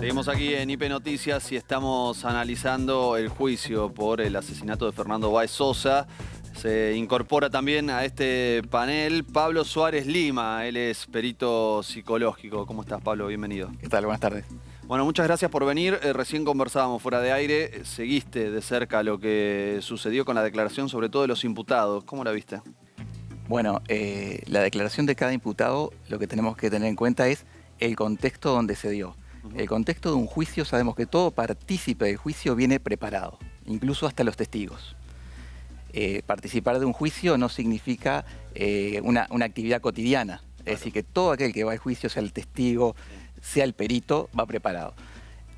Seguimos aquí en IP Noticias y estamos analizando el juicio por el asesinato de Fernando Báez Sosa. Se incorpora también a este panel Pablo Suárez Lima, él es perito psicológico. ¿Cómo estás, Pablo? Bienvenido. ¿Qué tal? Buenas tardes. Bueno, muchas gracias por venir. Recién conversábamos fuera de aire. Seguiste de cerca lo que sucedió con la declaración, sobre todo de los imputados. ¿Cómo la viste? Bueno, la declaración de cada imputado, lo que tenemos que tener en cuenta es el contexto donde se dio. El contexto de un juicio, sabemos que todo partícipe del juicio viene preparado, incluso hasta los testigos. Participar de un juicio no significa una actividad cotidiana. Es decir, que todo aquel que va al juicio, sea el testigo, sea el perito, va preparado.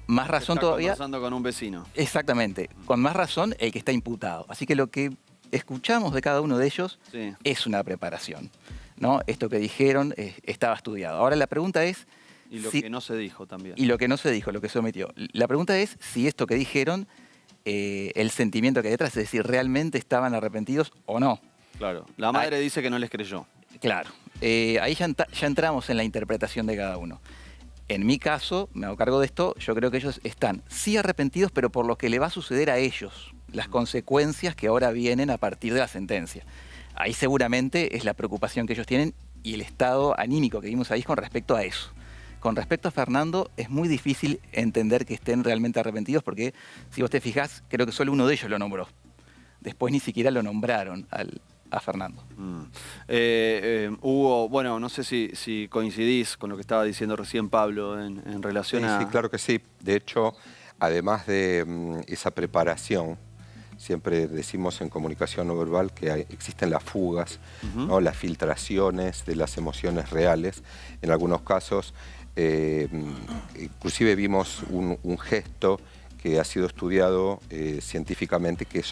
Más razón todavía... Conversando con un vecino. Exactamente. Con más razón el que está imputado. Así que lo que escuchamos de cada uno de ellos es una preparación, ¿no? Esto que dijeron estaba estudiado. Ahora la pregunta es... Y lo que no se dijo también. Y lo que no se dijo, lo que se omitió. La pregunta es si esto que dijeron, el sentimiento que hay detrás, es decir, realmente estaban arrepentidos o no. Claro. La madre dice que no les creyó. Claro. Ahí ya entramos en la interpretación de cada uno. En mi caso, me hago cargo de esto, yo creo que ellos están sí arrepentidos, pero por lo que le va a suceder a ellos, las consecuencias que ahora vienen a partir de la sentencia. Ahí seguramente es la preocupación que ellos tienen y el estado anímico que vimos ahí con respecto a eso. Con respecto a Fernando, es muy difícil entender que estén realmente arrepentidos porque, si vos te fijás, creo que solo uno de ellos lo nombró. Después ni siquiera lo nombraron a Fernando. Hugo, bueno, no sé si coincidís con lo que estaba diciendo recién Pablo en relación a... Sí, claro que sí. De hecho, además de esa preparación, siempre decimos en comunicación no verbal que existen las fugas, ¿no? Las filtraciones de las emociones reales. En algunos casos, inclusive vimos un gesto que ha sido estudiado científicamente, que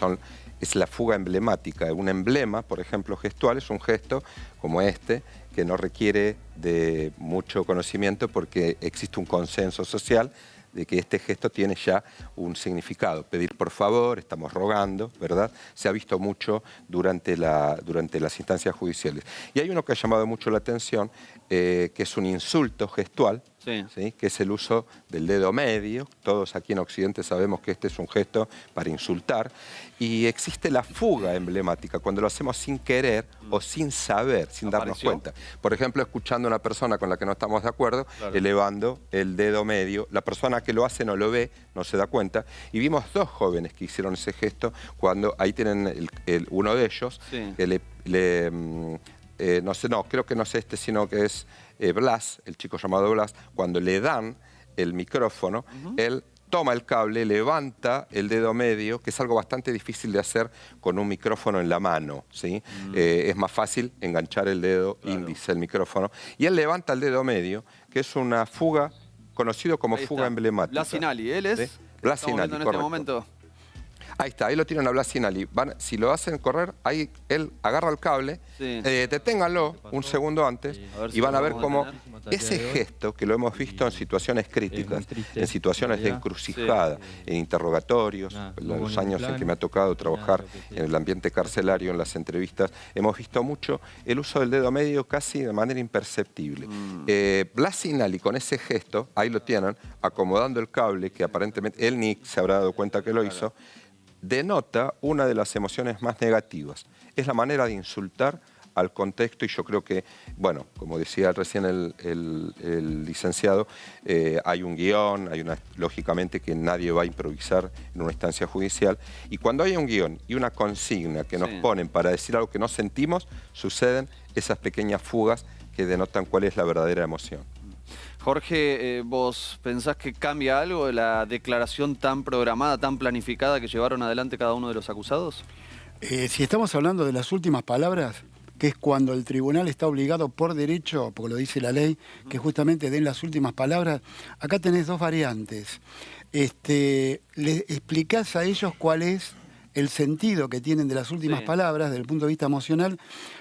es la fuga emblemática. Un emblema, por ejemplo, gestual, es un gesto como este, que no requiere de mucho conocimiento porque existe un consenso social de que este gesto tiene ya un significado. Pedir por favor, estamos rogando, ¿verdad? Se ha visto mucho durante las instancias judiciales. Y hay uno que ha llamado mucho la atención, que es un insulto gestual, ¿sí? Que es el uso del dedo medio. Todos aquí en Occidente sabemos que este es un gesto para insultar. Y existe la fuga emblemática, cuando lo hacemos sin querer o sin saber, sin darnos cuenta. Por ejemplo, escuchando a una persona con la que no estamos de acuerdo, elevando el dedo medio. La persona que lo hace no lo ve, no se da cuenta. Y vimos dos jóvenes que hicieron ese gesto, cuando ahí tienen uno de ellos, que creo que no es este, sino que es Blas, el chico llamado Blas. Cuando le dan el micrófono, él toma el cable, levanta el dedo medio, que es algo bastante difícil de hacer con un micrófono en la mano, ¿sí? Es más fácil enganchar el dedo índice, el micrófono. Y él levanta el dedo medio, que es una fuga, conocido como fuga emblemática. Blas Sinali, él es... ¿Sí? Blas Sinali, en este momento. Ahí está, ahí lo tienen a Blas Sinali. Si lo hacen correr, ahí él agarra el cable, deténganlo un segundo antes y van a ver cómo ese gesto, que lo hemos visto en situaciones críticas, en situaciones de encrucijada, en interrogatorios, los años en que me ha tocado trabajar en el ambiente carcelario, en las entrevistas, hemos visto mucho el uso del dedo medio casi de manera imperceptible. Blas Sinali, con ese gesto, ahí lo tienen, acomodando el cable, que aparentemente él ni se habrá dado cuenta que lo hizo, denota una de las emociones más negativas. Es la manera de insultar al contexto y yo creo que, bueno, como decía recién el licenciado, hay un guión, lógicamente que nadie va a improvisar en una instancia judicial, y cuando hay un guión y una consigna que nos ponen para decir algo que no sentimos, suceden esas pequeñas fugas que denotan cuál es la verdadera emoción. Jorge, ¿vos pensás que cambia algo de la declaración tan programada, tan planificada que llevaron adelante cada uno de los acusados? Si estamos hablando de las últimas palabras, que es cuando el tribunal está obligado por derecho, porque lo dice la ley, que justamente den las últimas palabras, acá tenés dos variantes. Le explicás a ellos cuál es el sentido que tienen de las últimas palabras desde el punto de vista emocional,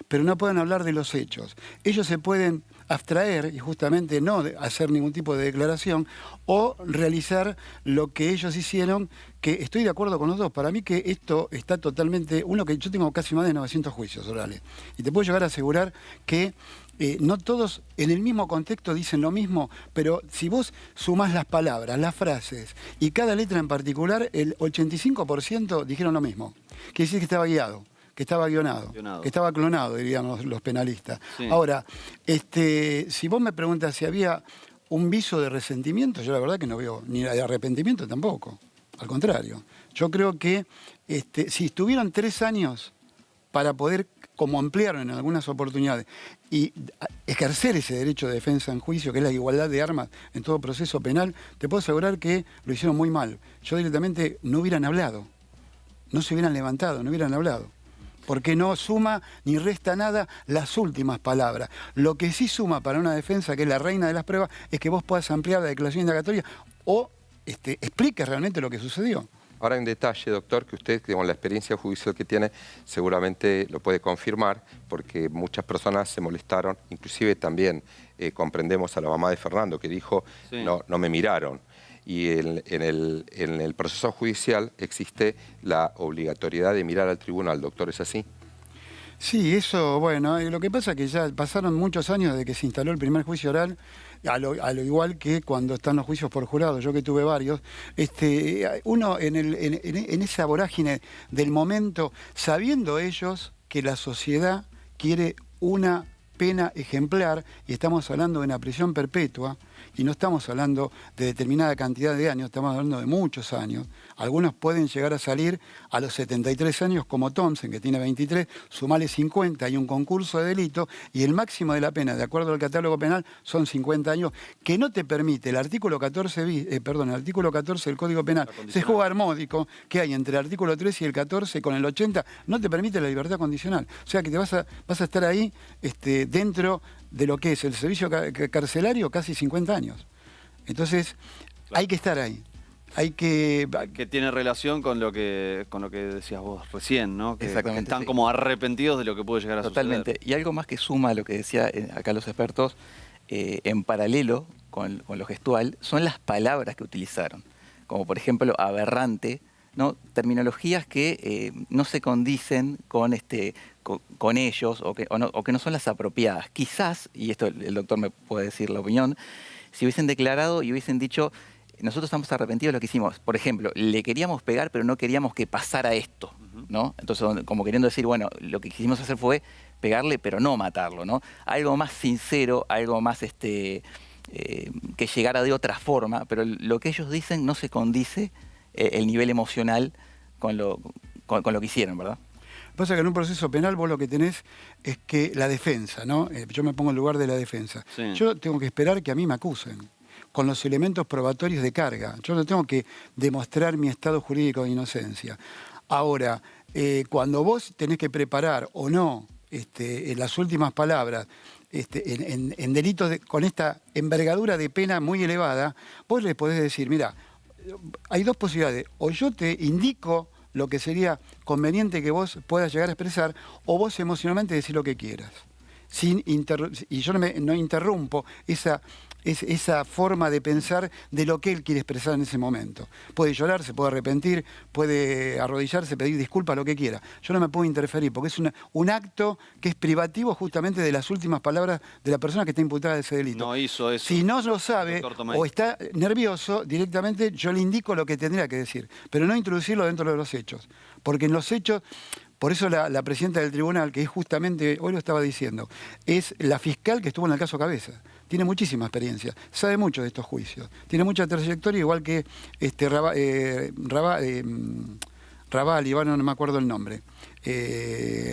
pero no pueden hablar de los hechos. Ellos se pueden abstraer y justamente no hacer ningún tipo de declaración o realizar lo que ellos hicieron, que estoy de acuerdo con los dos. Para mí que esto está totalmente... yo tengo casi más de 900 juicios orales y te puedo llegar a asegurar que no todos en el mismo contexto dicen lo mismo, pero si vos sumás las palabras, las frases y cada letra en particular, el 85% dijeron lo mismo. Quiere decir que estaba guiado, que estaba guionado, que estaba clonado, dirían los penalistas. Sí. Ahora, si vos me preguntas si había un viso de resentimiento, yo la verdad que no veo, ni de arrepentimiento tampoco. Al contrario, yo creo que si estuvieron 3 años para poder, como ampliaron en algunas oportunidades, y ejercer ese derecho de defensa en juicio, que es la igualdad de armas en todo proceso penal, te puedo asegurar que lo hicieron muy mal. Yo directamente no hubieran hablado, no se hubieran levantado, no hubieran hablado. Porque no suma ni resta nada las últimas palabras. Lo que sí suma para una defensa, que es la reina de las pruebas, es que vos puedas ampliar la declaración indagatoria o expliques realmente lo que sucedió. Ahora hay un detalle, doctor, que usted, con la experiencia judicial que tiene, seguramente lo puede confirmar, porque muchas personas se molestaron, inclusive también comprendemos a la mamá de Fernando, que dijo, sí, no me miraron. Y en el proceso judicial existe la obligatoriedad de mirar al tribunal, doctor, ¿es así? Sí, eso, bueno, lo que pasa es que ya pasaron muchos años desde que se instaló el primer juicio oral, a lo igual que cuando están los juicios por jurado, yo que tuve varios, uno en esa vorágine del momento, sabiendo ellos que la sociedad quiere una pena ejemplar, y estamos hablando de una prisión perpetua, y no estamos hablando de determinada cantidad de años, estamos hablando de muchos años. Algunos pueden llegar a salir a los 73 años, como Thompson, que tiene 23, sumale 50, hay un concurso de delito, y el máximo de la pena, de acuerdo al catálogo penal, son 50 años, que no te permite el artículo 14, el artículo 14 del Código Penal, ese juego armódico que hay entre el artículo 13 y el 14 con el 80, no te permite la libertad condicional. O sea que vas a estar ahí dentro de lo que es el servicio carcelario casi 50 años. Entonces, claro, hay que estar ahí. Que tiene relación con lo que decías vos recién, ¿no? Exactamente, están sí, como arrepentidos de lo que puede llegar a suceder. Totalmente. Y algo más que suma a lo que decían acá los expertos, en paralelo con lo gestual, son las palabras que utilizaron. Como por ejemplo, aberrante, ¿no? Terminologías que no se condicen con ellos o que no son las apropiadas. Quizás, y esto el doctor me puede decir la opinión, si hubiesen declarado y hubiesen dicho, nosotros estamos arrepentidos de lo que hicimos. Por ejemplo, le queríamos pegar, pero no queríamos que pasara esto, ¿no? Entonces, como queriendo decir, bueno, lo que quisimos hacer fue pegarle, pero no matarlo, ¿no? Algo más sincero, algo más que llegara de otra forma, pero lo que ellos dicen no se condice el nivel emocional con lo que hicieron, ¿verdad? Pasa que en un proceso penal vos lo que tenés es que la defensa, ¿no? Yo me pongo en lugar de la defensa. Sí. Yo tengo que esperar que a mí me acusen con los elementos probatorios de carga. Yo no tengo que demostrar mi estado jurídico de inocencia. Ahora, cuando vos tenés que preparar o no en las últimas palabras, en delitos con esta envergadura de pena muy elevada, vos le podés decir, mira, hay dos posibilidades. O yo te indico lo que sería conveniente que vos puedas llegar a expresar, o vos emocionalmente decís lo que quieras. Y yo no interrumpo esa forma de pensar de lo que él quiere expresar en ese momento. Puede llorar, se puede arrepentir, puede arrodillarse, pedir disculpas, lo que quiera. Yo no me puedo interferir porque es un acto que es privativo justamente de las últimas palabras de la persona que está imputada de ese delito. No hizo eso. Si no lo sabe o está nervioso, directamente yo le indico lo que tendría que decir, pero no introducirlo dentro de los hechos. Porque en los hechos... Por eso la presidenta del tribunal, que es justamente, hoy lo estaba diciendo, es la fiscal que estuvo en el caso Cabeza. Tiene muchísima experiencia, sabe mucho de estos juicios. Tiene mucha trayectoria, igual que Raval, no me acuerdo el nombre.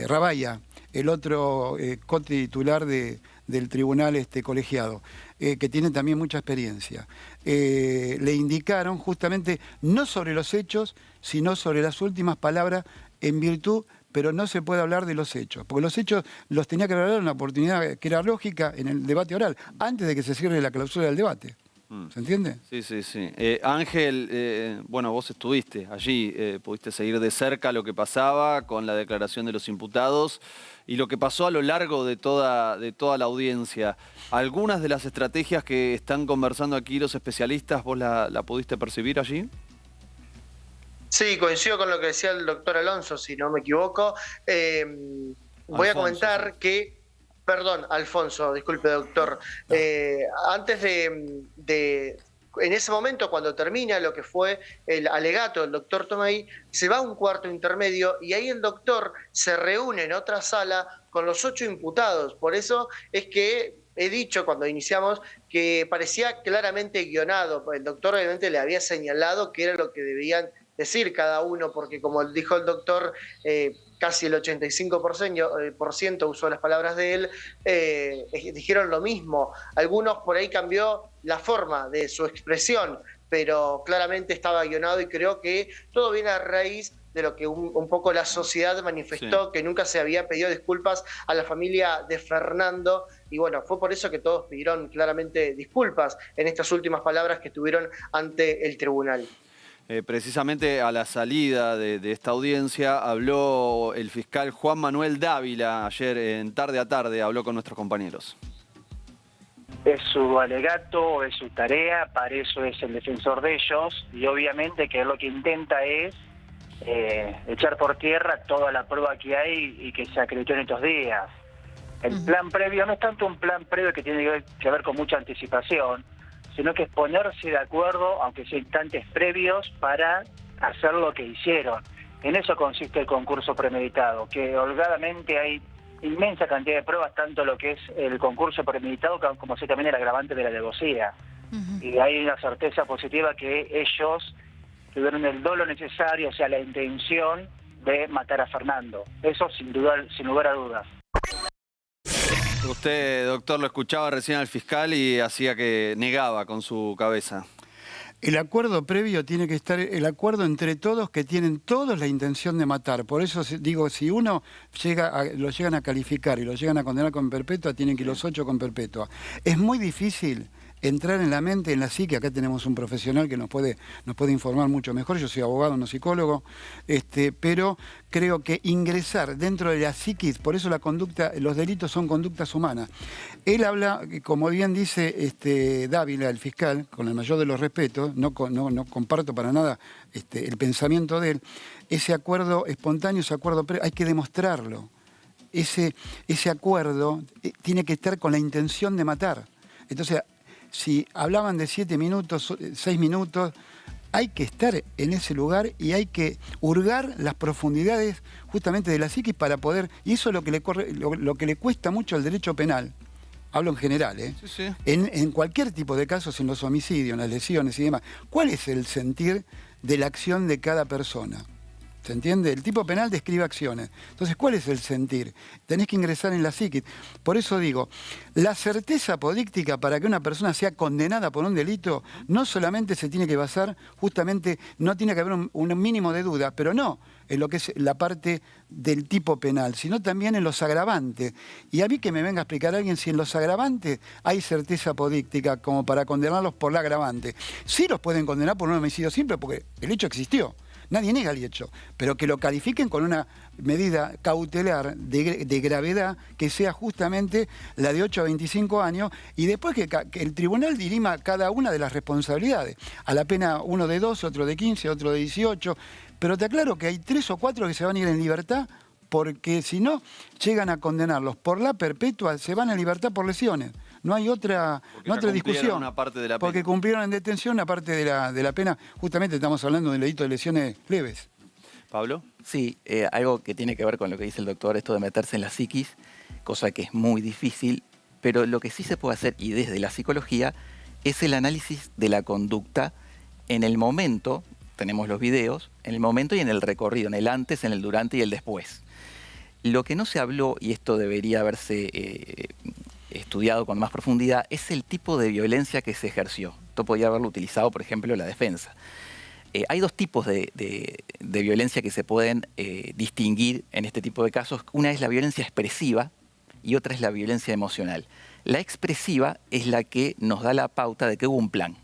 Rabaya, el otro cotitular del tribunal colegiado, que tiene también mucha experiencia. Le indicaron justamente no sobre los hechos, sino sobre las últimas palabras en virtud, pero no se puede hablar de los hechos, porque los hechos los tenía que hablar en una oportunidad que era lógica en el debate oral, antes de que se cierre la clausura del debate. ¿Se entiende? Sí, sí, sí. Ángel, bueno, vos estuviste allí, pudiste seguir de cerca lo que pasaba con la declaración de los imputados y lo que pasó a lo largo de toda la audiencia. ¿Algunas de las estrategias que están conversando aquí los especialistas, vos la pudiste percibir allí? Sí, coincido con lo que decía el doctor Alonso, si no me equivoco. Voy a comentar que... Perdón, Alfonso, disculpe, doctor. Antes en ese momento, cuando termina lo que fue el alegato del doctor Tomei, se va a un cuarto intermedio y ahí el doctor se reúne en otra sala con los 8 imputados. Por eso es que he dicho cuando iniciamos que parecía claramente guionado. El doctor obviamente le había señalado qué era lo que debían decir cada uno, porque como dijo el doctor, casi el 85% usó las palabras de él, dijeron lo mismo. Algunos por ahí cambió la forma de su expresión, pero claramente estaba guionado y creo que todo viene a raíz de lo que un poco la sociedad manifestó, sí, que nunca se había pedido disculpas a la familia de Fernando, y bueno, fue por eso que todos pidieron claramente disculpas en estas últimas palabras que tuvieron ante el tribunal. Precisamente a la salida de esta audiencia habló el fiscal Juan Manuel Dávila, ayer en Tarde a Tarde, habló con nuestros compañeros. Es su alegato, es su tarea, para eso es el defensor de ellos, y obviamente que lo que intenta es echar por tierra toda la prueba que hay y que se acreditó en estos días. El plan previo no es tanto un plan previo que tiene que ver con mucha anticipación, sino que es ponerse de acuerdo, aunque sea instantes previos, para hacer lo que hicieron. En eso consiste el concurso premeditado, que holgadamente hay inmensa cantidad de pruebas, tanto lo que es el concurso premeditado como así también el agravante de la alevosía. Y hay una certeza positiva que ellos tuvieron el dolo necesario, o sea, la intención de matar a Fernando. Eso sin lugar a dudas. Usted, doctor, lo escuchaba recién al fiscal y hacía que negaba con su cabeza. El acuerdo previo tiene que estar, el acuerdo entre todos que tienen todos la intención de matar. Por eso digo, si uno lo llegan a calificar y lo llegan a condenar con perpetua, tienen que ir los 8 con perpetua. Es muy difícil entrar en la mente, en la psique. Acá tenemos un profesional que nos puede informar mucho mejor. Yo soy abogado, no psicólogo, pero creo que ingresar dentro de la psiquis, por eso la conducta, los delitos son conductas humanas. Él habla, como bien dice Dávila, el fiscal, con el mayor de los respetos, no comparto para nada el pensamiento de él, ese acuerdo espontáneo, ese acuerdo previo, hay que demostrarlo. Ese acuerdo tiene que estar con la intención de matar. Entonces, si hablaban de 7 minutos, 6 minutos, hay que estar en ese lugar y hay que hurgar las profundidades justamente de la psiquis para poder... Y eso es lo que le cuesta mucho al derecho penal. Hablo en general, ¿eh? Sí, sí. En cualquier tipo de casos, en los homicidios, en las lesiones y demás. ¿Cuál es el sentir de la acción de cada persona? ¿Se entiende? El tipo penal describe acciones. Entonces, ¿cuál es el sentir? Tenés que ingresar en la psiquis. Por eso digo, la certeza apodíctica para que una persona sea condenada por un delito no solamente se tiene que basar, justamente, no tiene que haber un mínimo de duda, pero no en lo que es la parte del tipo penal, sino también en los agravantes. Y a mí que me venga a explicar alguien si en los agravantes hay certeza apodíctica como para condenarlos por la agravante. Sí los pueden condenar por un homicidio simple porque el hecho existió. Nadie niega el hecho, pero que lo califiquen con una medida cautelar de gravedad que sea justamente la de 8 a 25 años y después que el tribunal dirima cada una de las responsabilidades. A la pena uno de 12, otro de 15, otro de 18, pero te aclaro que hay 3 o 4 que se van a ir en libertad porque si no llegan a condenarlos por la perpetua, se van en libertad por lesiones. No hay otra discusión. Una parte de la pena. Porque cumplieron en detención una parte de la pena. Justamente estamos hablando del delito de lesiones leves. ¿Pablo? Sí, algo que tiene que ver con lo que dice el doctor, esto de meterse en la psiquis, cosa que es muy difícil, pero lo que sí se puede hacer, y desde la psicología, es el análisis de la conducta en el momento, tenemos los videos, en el momento y en el recorrido, en el antes, en el durante y el después. Lo que no se habló, y esto debería haberse estudiado con más profundidad, es el tipo de violencia que se ejerció. Esto podría haberlo utilizado, por ejemplo, la defensa. Hay 2 tipos de violencia que se pueden distinguir en este tipo de casos. Una es la violencia expresiva y otra es la violencia emocional. La expresiva es la que nos da la pauta de que hubo un plan,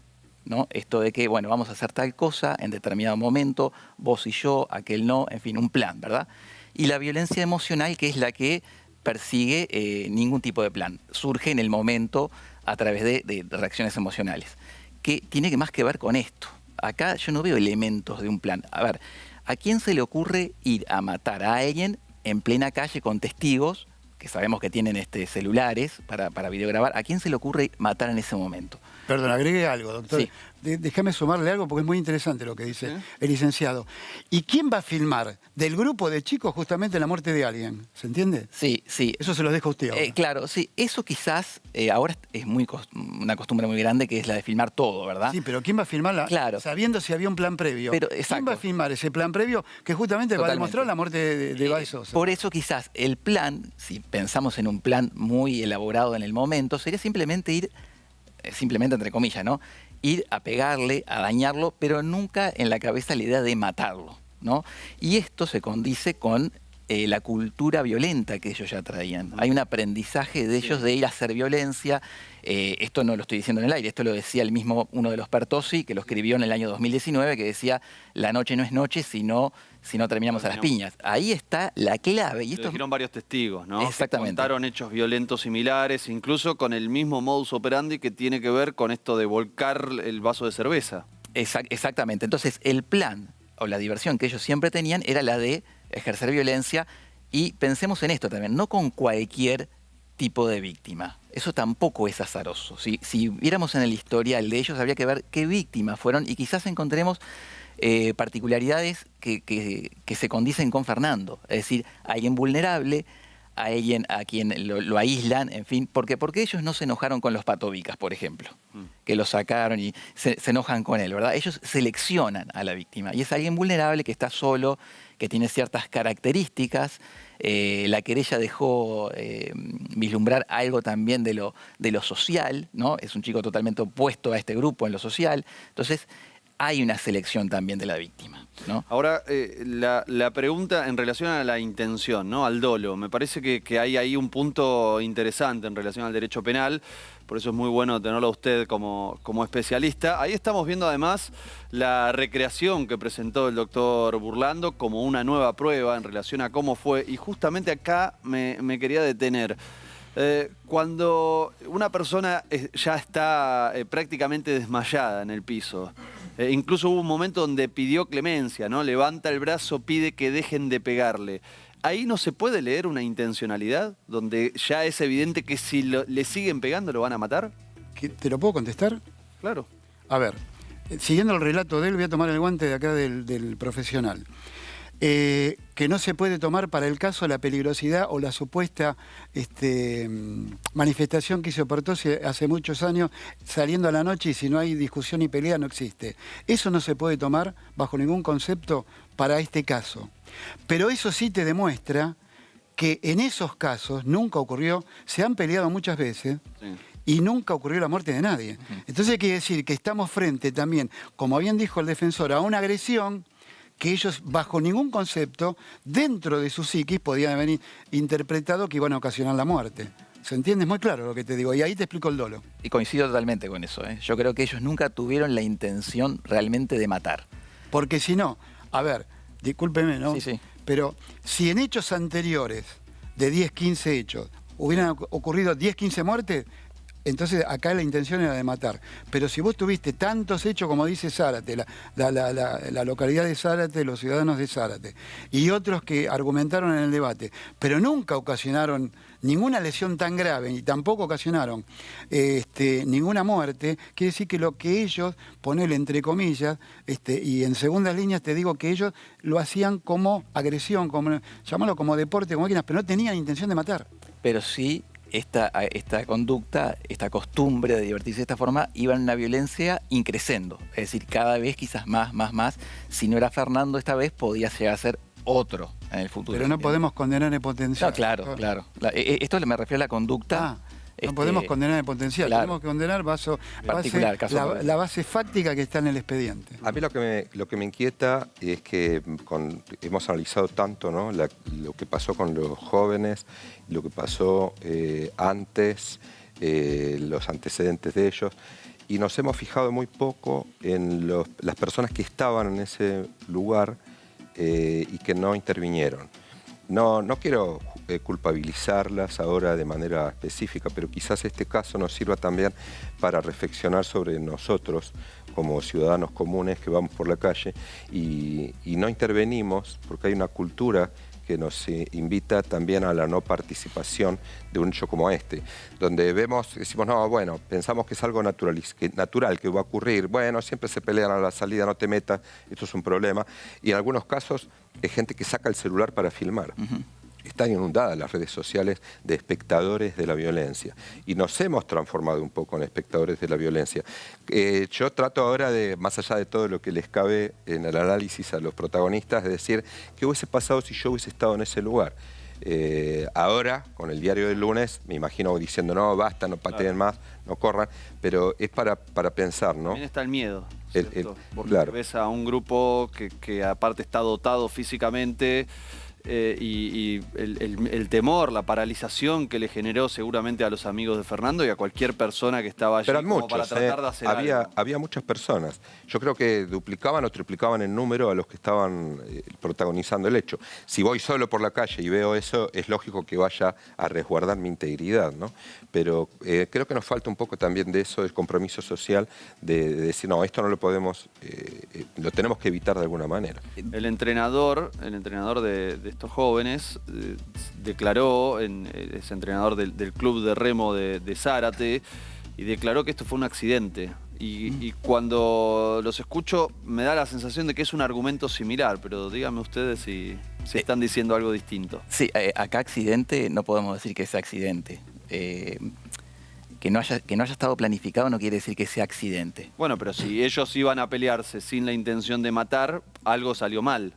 ¿no? Esto de que, bueno, vamos a hacer tal cosa en determinado momento, vos y yo, aquel no, en fin, un plan, ¿verdad? Y la violencia emocional, que es la que persigue ningún tipo de plan. Surge en el momento a través de reacciones emocionales, que tiene más que ver con esto. Acá yo no veo elementos de un plan. A ver, ¿a quién se le ocurre ir a matar a alguien en plena calle con testigos, que sabemos que tienen celulares para videograbar? ¿A quién se le ocurre matar en ese momento? Perdón, agregue algo, doctor. Sí. Déjame sumarle algo porque es muy interesante lo que dice ¿Sí? el licenciado. ¿Y quién va a filmar del grupo de chicos justamente la muerte de alguien? ¿Se entiende? Sí, sí. Eso se lo dejo a usted ahora. Claro, sí. Eso quizás ahora es una costumbre muy grande, que es la de filmar todo, ¿verdad? Sí, pero ¿quién va a filmarla? Claro. Sabiendo si había un plan previo. Pero, ¿Quién exacto. va a filmar ese plan previo que justamente va a Totalmente. demostrar la muerte de Baez Sosa? Por eso quizás el plan, si pensamos en un plan muy elaborado en el momento, sería simplemente ir, simplemente entre comillas, ¿no? Ir a pegarle, a dañarlo, pero nunca en la cabeza la idea de matarlo, ¿no? Y esto se condice con la cultura violenta que ellos ya traían. Hay un aprendizaje de ellos de ir a hacer violencia. Esto no lo estoy diciendo en el aire, esto lo decía el mismo uno de los Pertossi, que lo escribió en el año 2019, que decía: la noche no es noche si no terminamos a las piñas. Ahí está la clave. Y Lo esto dijeron varios testigos, ¿no? Exactamente. Que contaron hechos violentos similares, incluso con el mismo modus operandi que tiene que ver con esto de volcar el vaso de cerveza. Exactamente. Entonces, el plan o la diversión que ellos siempre tenían era la de ejercer violencia, y pensemos en esto también, no con cualquier tipo de víctima. Eso tampoco es azaroso. Si viéramos en el historial de ellos, habría que ver qué víctimas fueron, y quizás encontremos particularidades que se condicen con Fernando. Es decir, alguien vulnerable, a alguien a quien lo aíslan, en fin. Porque ellos no se enojaron con los Patovicas, por ejemplo, que lo sacaron y se enojan con él, ¿verdad? Ellos seleccionan a la víctima, y es alguien vulnerable que está solo, que tiene ciertas características. La querella dejó vislumbrar algo también de lo social, ¿no? Es un chico totalmente opuesto a este grupo en lo social. Entonces, hay una selección también de la víctima, ¿no? Ahora, la pregunta en relación a la intención, ¿no? Al dolo. Me parece que hay ahí un punto interesante en relación al derecho penal. Por eso es muy bueno tenerlo a usted como especialista. Ahí estamos viendo además la recreación que presentó el doctor Burlando como una nueva prueba en relación a cómo fue. Y justamente acá me quería detener. Cuando una persona ya está prácticamente desmayada en el piso, incluso hubo un momento donde pidió clemencia, ¿no? Levanta el brazo, pide que dejen de pegarle. ¿Ahí no se puede leer una intencionalidad? Donde ya es evidente que si le siguen pegando lo van a matar. ¿Te lo puedo contestar? Claro. A ver, siguiendo el relato de él, voy a tomar el guante de acá del profesional. Que no se puede tomar para el caso la peligrosidad o la supuesta manifestación que hizo Pertossi hace muchos años, saliendo a la noche, y si no hay discusión y pelea no existe. Eso no se puede tomar bajo ningún concepto para este caso. Pero eso sí te demuestra que en esos casos nunca ocurrió, se han peleado muchas veces, Sí. y nunca ocurrió la muerte de nadie. Entonces quiere decir que estamos frente también, como bien dijo el defensor, a una agresión que ellos bajo ningún concepto, dentro de su psiquis, podían haber interpretado que iban a ocasionar la muerte. ¿Se entiende? Es muy claro lo que te digo, y ahí te explico el dolo. Y coincido totalmente con eso, ¿eh? Yo creo que ellos nunca tuvieron la intención realmente de matar. Porque si no, a ver, discúlpeme, ¿no? Sí, sí. Pero si en hechos anteriores, de 10, 15 hechos, hubieran ocurrido 10, 15 muertes, entonces acá la intención era de matar. Pero si vos tuviste tantos hechos como dice Zárate, la localidad de Zárate, los ciudadanos de Zárate, y otros que argumentaron en el debate, pero nunca ocasionaron ninguna lesión tan grave, y tampoco ocasionaron ninguna muerte, quiere decir que lo que ellos, ponele entre comillas, y en segundas líneas te digo que ellos lo hacían como agresión, llamarlo como deporte, como quieras, pero no tenían intención de matar. Pero sí, esta conducta, esta costumbre de divertirse de esta forma, iba en una violencia increciendo. Es decir, cada vez quizás más. Si no era Fernando esta vez, podía llegar a ser otro en el futuro. Pero no podemos condenar en potencial. No, claro. Esto me refiero a la conducta. No podemos condenar en potencial, claro. Tenemos que condenar Particular, caso la base fáctica que está en el expediente. A mí lo que me inquieta es que hemos analizado tanto, ¿no? Lo que pasó con los jóvenes, lo que pasó antes, los antecedentes de ellos, y nos hemos fijado muy poco en las personas que estaban en ese lugar y que no intervinieron. No quiero culpabilizarlas ahora de manera específica, pero quizás este caso nos sirva también para reflexionar sobre nosotros como ciudadanos comunes que vamos por la calle y no intervenimos porque hay una cultura que nos invita también a la no participación de un hecho como este, donde decimos, no, bueno, pensamos que es algo natural que va a ocurrir, bueno, siempre se pelean a la salida, no te metas, esto es un problema, y en algunos casos hay gente que saca el celular para filmar. Están inundadas las redes sociales de espectadores de la violencia y nos hemos transformado un poco en espectadores de la violencia. Yo trato ahora de, más allá de todo lo que les cabe en el análisis a los protagonistas, de decir qué hubiese pasado si yo hubiese estado en ese lugar. Ahora, con el diario del lunes, me imagino diciendo no, basta, no pateen más, no corran, pero es para pensar, ¿no? También está el miedo, ¿cierto? Porque claro. ves a un grupo que aparte está dotado físicamente, y el temor, la paralización que le generó seguramente a los amigos de Fernando y a cualquier persona que estaba allí. Pero como muchos, para tratar de hacer algo. Había muchas personas. Yo creo que duplicaban o triplicaban el número a los que estaban protagonizando el hecho. Si voy solo por la calle y veo eso, es lógico que vaya a resguardar mi integridad, ¿no? Pero creo que nos falta un poco también de eso, del compromiso social, de decir, no, esto no lo podemos, lo tenemos que evitar de alguna manera. El entrenador de estos jóvenes declaró, es entrenador del club de remo de Zárate, y declaró que esto fue un accidente. Y cuando los escucho me da la sensación de que es un argumento similar, pero díganme ustedes si están diciendo algo distinto. Sí, acá accidente no podemos decir que sea accidente. Que no haya estado planificado no quiere decir que sea accidente. Bueno, pero si ellos iban a pelearse sin la intención de matar, algo salió mal.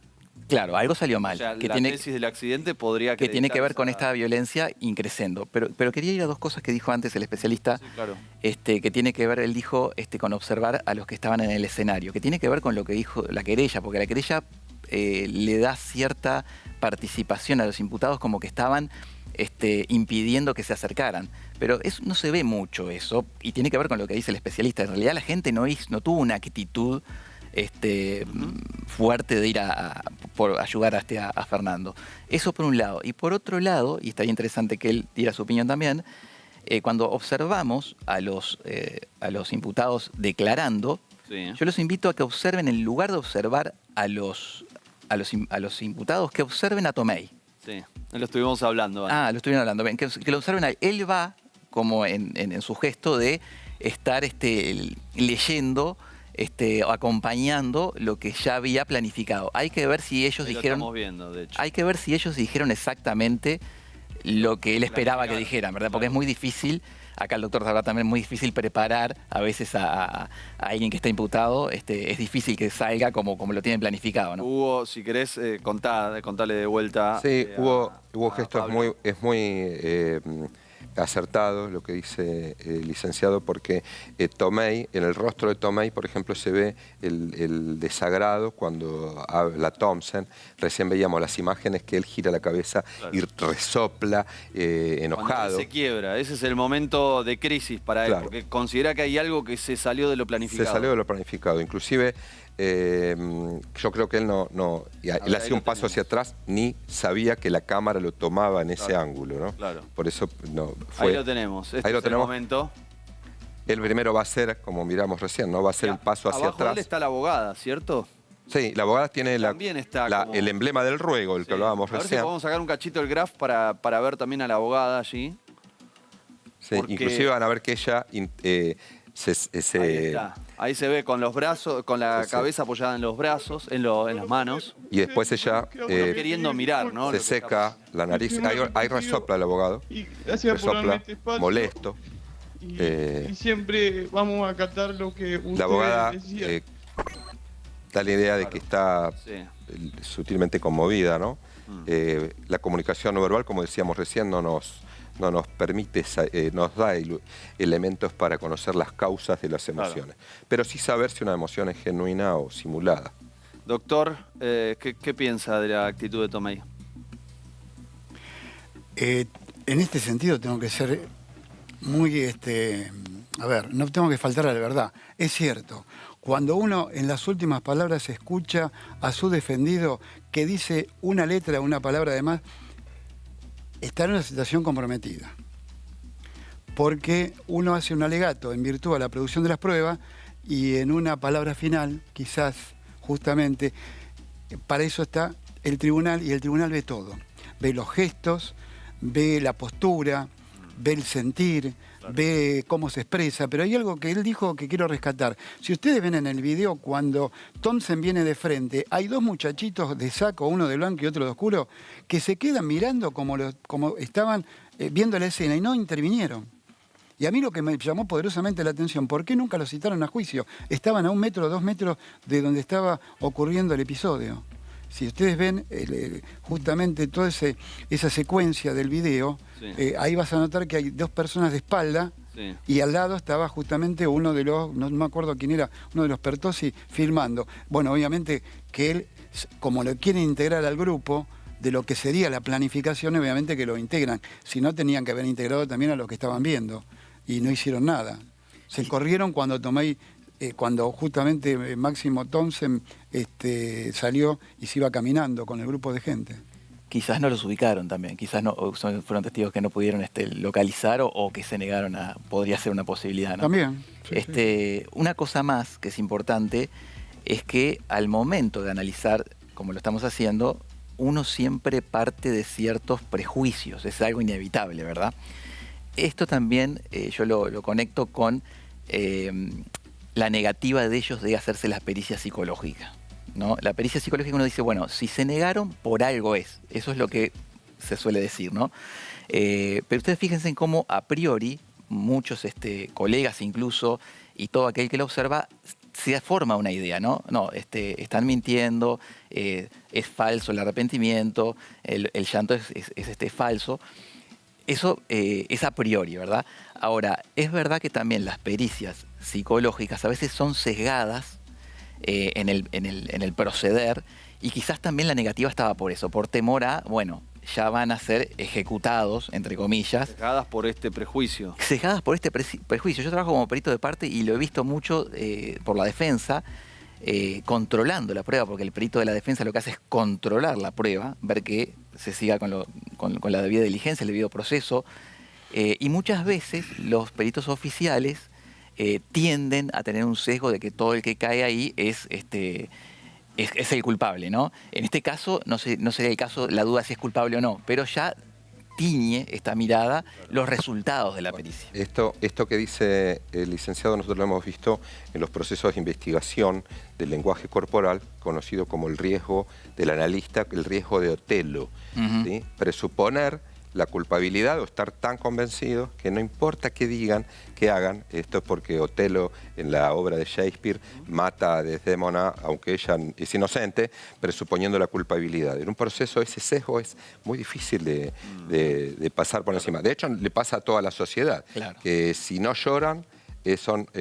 Claro, algo salió mal. O sea, la tesis del accidente podría que tiene que ver con esta violencia increciendo. Pero quería ir a dos cosas que dijo antes el especialista, sí, claro. Que tiene que ver, él dijo, con observar a los que estaban en el escenario, que tiene que ver con lo que dijo la querella, porque la querella le da cierta participación a los imputados como que estaban impidiendo que se acercaran. Pero no se ve mucho eso, y tiene que ver con lo que dice el especialista. En realidad la gente no tuvo una actitud fuerte de ir por ayudar a Fernando. Eso por un lado. Y por otro lado, y estaría interesante que él diera su opinión también, cuando observamos a los imputados declarando, sí, yo los invito a que observen, en lugar de observar a los imputados, que observen a Tomei. Sí, lo estuvimos hablando. Lo estuvieron hablando. Que lo observen a él. Él va como en su gesto de estar leyendo, acompañando lo que ya había planificado. Hay que ver si ellos dijeron. Lo estamos viendo, de hecho. Hay que ver si ellos dijeron exactamente lo que él esperaba que dijeran, ¿verdad? Porque es muy difícil, acá el doctor sabrá también, es muy difícil preparar a veces a alguien que está imputado, es difícil que salga como lo tienen planificado, ¿no? Hugo, si querés, contale de vuelta. Sí, Hugo Gesto es muy acertado lo que dice el licenciado, porque Tomei, en el rostro de Tomei, por ejemplo, se ve el desagrado cuando habla Thompson. Recién veíamos las imágenes que él gira la cabeza, claro, y resopla, enojado. Cuando se quiebra, ese es el momento de crisis para él, claro, porque considera que hay algo que se salió de lo planificado. Se salió de lo planificado, inclusive yo creo que él él hacía un paso hacia atrás, ni sabía que la cámara lo tomaba en ese ángulo, ¿no? Claro. Por eso fue. Ahí lo tenemos. Ahí lo tenemos. Momento. El primero va a ser, como miramos recién, ¿no? Va a ser el paso hacia atrás. Abajo de él está la abogada, ¿cierto? Sí, la abogada tiene el emblema del ruego, el que hablábamos recién. A ver si podemos sacar un cachito del graph para ver también a la abogada allí. Sí, porque inclusive van a ver que ella Ahí se ve con los brazos, con la cabeza apoyada en los brazos, en las manos. Y después ella queriendo mirar, ¿no? Se seca la nariz. Ahí resopla el abogado. Resopla, molesto. Y siempre vamos a acatar lo que usted la abogada decía. Da la idea de que está sutilmente conmovida, ¿no? La comunicación no verbal, como decíamos recién, no nos permite, nos da elementos para conocer las causas de las emociones. Claro. Pero sí saber si una emoción es genuina o simulada. Doctor, ¿qué piensa de la actitud de Tomei? En este sentido tengo que ser a ver, no tengo que faltar a la verdad. Es cierto, cuando uno en las últimas palabras escucha a su defendido que dice una letra, una palabra además, está en una situación comprometida. Porque uno hace un alegato en virtud a la producción de las pruebas y en una palabra final, quizás, justamente, para eso está el tribunal, y el tribunal ve todo. Ve los gestos, ve la postura, ve el sentir, ve cómo se expresa, pero hay algo que él dijo que quiero rescatar. Si ustedes ven en el video, cuando Thompson viene de frente, hay dos muchachitos de saco, uno de blanco y otro de oscuro, que se quedan mirando como estaban viendo la escena y no intervinieron. Y a mí lo que me llamó poderosamente la atención, ¿por qué nunca los citaron a juicio? Estaban a 1 metro, 2 metros de donde estaba ocurriendo el episodio. Si ustedes ven justamente toda esa secuencia del video, sí, ahí vas a notar que hay 2 personas de espalda, sí, y al lado estaba justamente uno de los, no me acuerdo quién era, uno de los Pertossi filmando. Bueno, obviamente que él, como lo quieren integrar al grupo, de lo que sería la planificación, obviamente que lo integran. Si no, tenían que haber integrado también a los que estaban viendo. Y no hicieron nada. Se corrieron cuando cuando justamente Máximo Thompson salió y se iba caminando con el grupo de gente. Quizás no los ubicaron también, quizás no fueron testigos que no pudieron localizar o que se negaron podría ser una posibilidad, ¿no? También. Sí. Una cosa más que es importante es que al momento de analizar, como lo estamos haciendo, uno siempre parte de ciertos prejuicios, es algo inevitable, ¿verdad? Esto también yo lo conecto con la negativa de ellos de hacerse la pericia psicológica, ¿no? La pericia psicológica uno dice, bueno, si se negaron, por algo es. Eso es lo que se suele decir, ¿no? Pero ustedes fíjense en cómo a priori muchos colegas incluso y todo aquel que lo observa se forma una idea, ¿no? No, están mintiendo, es falso el arrepentimiento, el llanto es falso. Eso es a priori, ¿verdad? Ahora, es verdad que también las pericias psicológicas a veces son sesgadas en el proceder, y quizás también la negativa estaba por eso, por temor a, bueno, ya van a ser ejecutados, entre comillas. Sesgadas por este prejuicio. Sesgadas por este prejuicio. Yo trabajo como perito de parte y lo he visto mucho por la defensa, controlando la prueba, porque el perito de la defensa lo que hace es controlar la prueba, ver que se siga con la debida diligencia, el debido proceso, y muchas veces los peritos oficiales tienden a tener un sesgo de que todo el que cae ahí es el culpable, ¿no? En este caso no sería el caso, la duda si es culpable o no, pero ya tiñe esta mirada los resultados de la pericia. Esto que dice el licenciado nosotros lo hemos visto en los procesos de investigación del lenguaje corporal, conocido como el riesgo del analista, el riesgo de Otelo. ¿Sí? Presuponer la culpabilidad o estar tan convencidos que no importa qué digan, qué hagan. Esto es porque Otelo, en la obra de Shakespeare, mata a Desdémona, aunque ella es inocente, presuponiendo la culpabilidad. En un proceso ese sesgo es muy difícil de pasar por encima. De hecho, le pasa a toda la sociedad, claro, que si no lloran,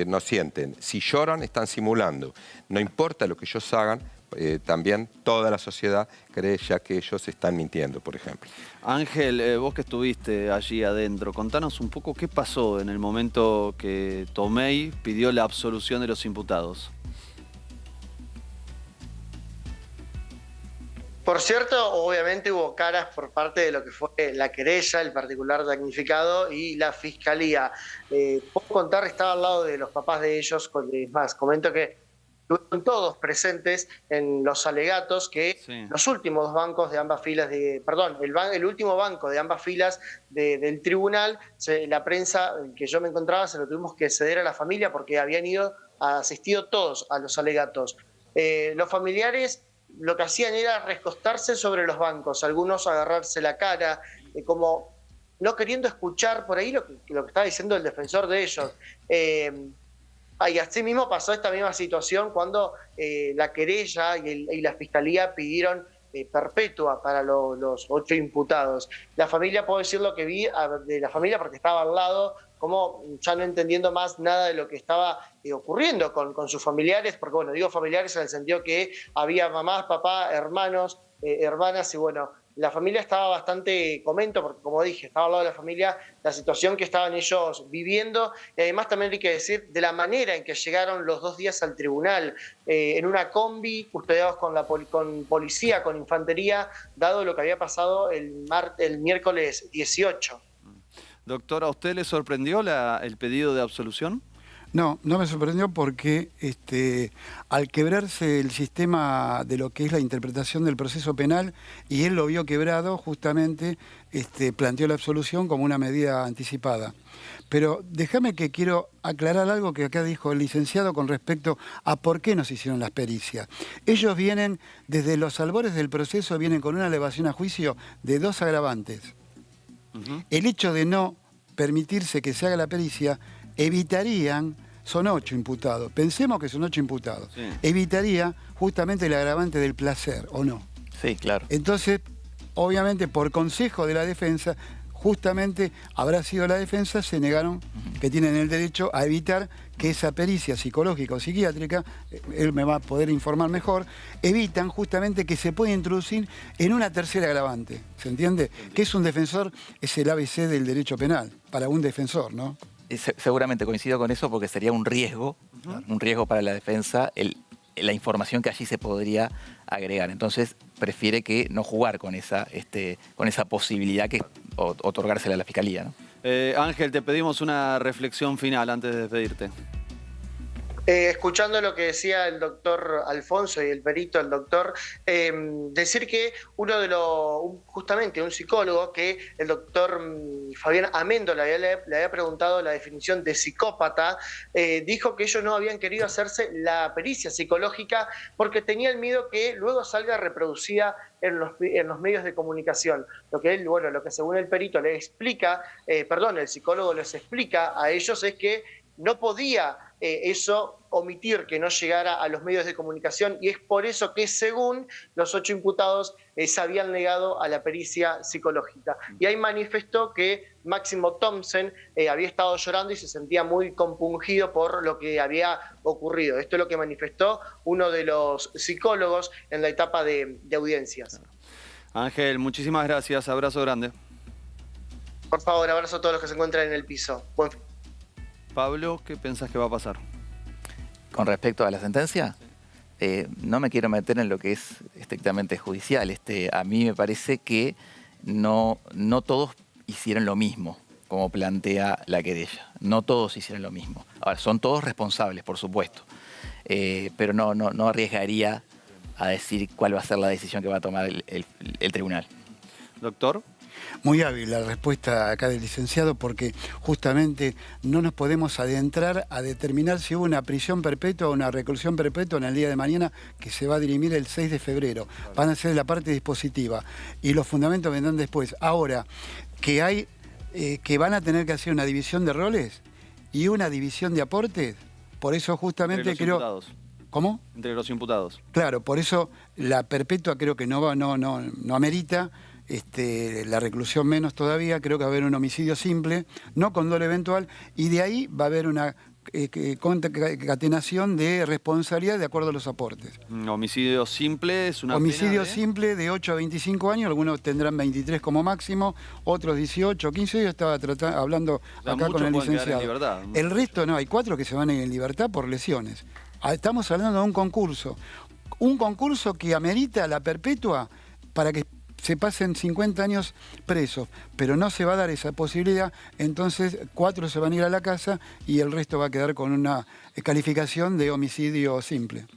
no sienten. Si lloran, están simulando. No importa lo que ellos hagan, también toda la sociedad cree ya que ellos están mintiendo, por ejemplo. Ángel, vos que estuviste allí adentro, contanos un poco qué pasó en el momento que Tomei pidió la absolución de los imputados. Por cierto, obviamente hubo caras por parte de lo que fue la querella, el particular damnificado y la fiscalía. Puedo contar, estaba al lado de los papás de ellos, es más, comento que estuvieron todos presentes en los alegatos que sí, los últimos bancos de ambas filas, el último banco de ambas filas del tribunal, la prensa en que yo me encontraba se lo tuvimos que ceder a la familia porque habían asistido todos a los alegatos. Los familiares lo que hacían era recostarse sobre los bancos, algunos agarrarse la cara, como no queriendo escuchar por ahí lo que estaba diciendo el defensor de ellos. Y así mismo pasó esta misma situación cuando la querella y la fiscalía pidieron perpetua para los 8 imputados. La familia, puedo decir lo que vi de la familia porque estaba al lado, como ya no entendiendo más nada de lo que estaba ocurriendo con sus familiares, porque bueno, digo familiares en el sentido que había mamás, papás, hermanos, hermanas, y bueno, la familia estaba bastante comento, porque como dije, estaba al lado de la familia la situación que estaban ellos viviendo, y además también hay que decir de la manera en que llegaron los 2 días al tribunal, en una combi, custodiados con policía, con infantería, dado lo que había pasado el miércoles 18. Doctor, ¿a usted le sorprendió el pedido de absolución? No, no me sorprendió porque al quebrarse el sistema de lo que es la interpretación del proceso penal, y él lo vio quebrado, justamente planteó la absolución como una medida anticipada. Pero déjame que quiero aclarar algo que acá dijo el licenciado con respecto a por qué no se hicieron las pericias. Ellos vienen, desde los albores del proceso, vienen con una elevación a juicio de 2 agravantes. El hecho de no permitirse que se haga la pericia evitarían, son 8 imputados, pensemos que son 8 imputados, sí. Evitaría justamente el agravante del placer, ¿o no? Sí, claro. Entonces, obviamente, por consejo de la defensa, justamente habrá sido la defensa, se negaron que tienen el derecho a evitar que esa pericia psicológica o psiquiátrica, él me va a poder informar mejor, evitan justamente que se pueda introducir en una tercera agravante, ¿se entiende? Que es un defensor, es el ABC del derecho penal, para un defensor, ¿no? Seguramente coincido con eso porque sería un riesgo para la defensa la información que allí se podría agregar. Entonces prefiere que no jugar con esa posibilidad que otorgársela a la Fiscalía, ¿no? Ángel, te pedimos una reflexión final antes de despedirte. Escuchando lo que decía el doctor Alfonso y el perito, el doctor, decir que justamente un psicólogo, que el doctor Fabián Amendo le había preguntado la definición de psicópata, dijo que ellos no habían querido hacerse la pericia psicológica porque tenían miedo que luego salga reproducida en los medios de comunicación. Lo que según el perito le explica, el psicólogo les explica a ellos es que no podía eso omitir que no llegara a los medios de comunicación, y es por eso que según los 8 imputados se habían negado a la pericia psicológica. Y ahí manifestó que Máximo Thompson había estado llorando y se sentía muy compungido por lo que había ocurrido. Esto es lo que manifestó uno de los psicólogos en la etapa de audiencias. Ángel, muchísimas gracias. Abrazo grande. Por favor, abrazo a todos los que se encuentran en el piso. Pablo, ¿qué pensás que va a pasar? Con respecto a la sentencia, no me quiero meter en lo que es estrictamente judicial. A mí me parece que no todos hicieron lo mismo, como plantea la querella. No todos hicieron lo mismo. Ahora, son todos responsables, por supuesto, pero no arriesgaría a decir cuál va a ser la decisión que va a tomar el tribunal. Doctor. Muy hábil la respuesta acá del licenciado, porque justamente no nos podemos adentrar a determinar si hubo una prisión perpetua o una reclusión perpetua en el día de mañana, que se va a dirimir el 6 de febrero. Van a ser la parte dispositiva y los fundamentos vendrán después. Ahora, que hay que van a tener que hacer una división de roles y una división de aportes, por eso justamente creo... Imputados. ¿Cómo? Entre los imputados. Claro, por eso la perpetua creo que no amerita. La reclusión menos todavía, creo que va a haber un homicidio simple, no con dolo eventual, y de ahí va a haber una concatenación de responsabilidad de acuerdo a los aportes. Homicidio simple es una homicidio pena simple de 8 a 25 años, algunos tendrán 23 como máximo, otros 18 o 15, yo estaba hablando acá con el licenciado. El resto no, hay 4 que se van en libertad por lesiones. Estamos hablando de un concurso que amerita la perpetua para que se pasen 50 años presos, pero no se va a dar esa posibilidad, entonces 4 se van a ir a la casa y el resto va a quedar con una calificación de homicidio simple.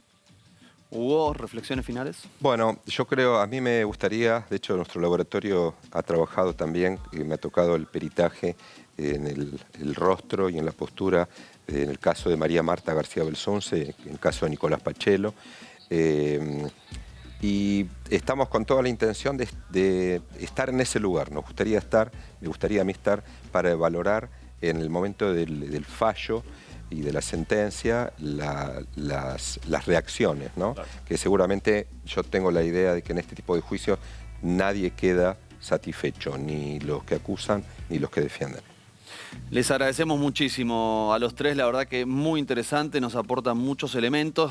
¿Hubo reflexiones finales? Bueno, yo creo, a mí me gustaría, de hecho nuestro laboratorio ha trabajado también, y me ha tocado el peritaje en el rostro y en la postura, en el caso de María Marta García Belsunce, en el caso de Nicolás Pachelo, y estamos con toda la intención de estar en ese lugar. Me gustaría a mí estar para valorar en el momento del fallo y de la sentencia las reacciones, ¿no? Claro. Que seguramente yo tengo la idea de que en este tipo de juicios nadie queda satisfecho, ni los que acusan ni los que defienden. Les agradecemos muchísimo a los tres, la verdad que muy interesante, nos aportan muchos elementos.